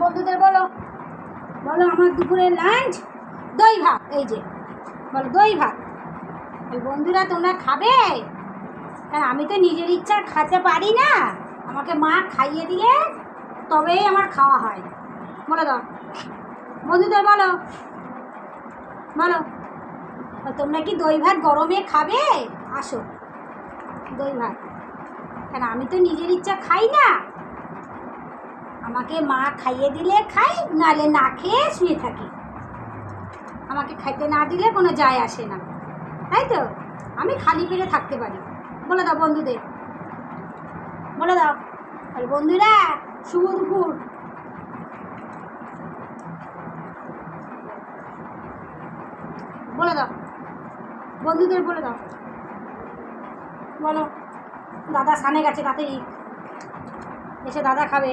বন্ধুদের বলো, বলো আমার দুপুরের লাঞ্চ দই ভাত। এই যে বলো দই ভাত। এই বন্ধুরা তোমরা খাবে? কারণ আমি তো নিজের ইচ্ছা খেতে পারি না, আমাকে মা খাইয়ে দিলে তবেই আমার খাওয়া হয়। বলে দাও বন্ধুদের, বলো বলো তোমরা কি দই ভাত গরমে খাবে? আসো দই ভাত। কেন আমি তো নিজের ইচ্ছা খাই না, আমাকে মা খাইয়ে দিলে খাই, নাহলে না খেয়ে শুয়ে থাকি। আমাকে খাইতে না দিলে কোনো যায় আসে না, তাই তো? আমি খালি পেটে থাকতে পারি। বলে দাও বন্ধুদের, বলে দাও। আর বন্ধুরা শুভ দুপুর। বলে দাও বন্ধুদের, বলে দাও। বলো দাদা সানে গেছে, তাড়াতাড়ি এসে দাদা খাবে।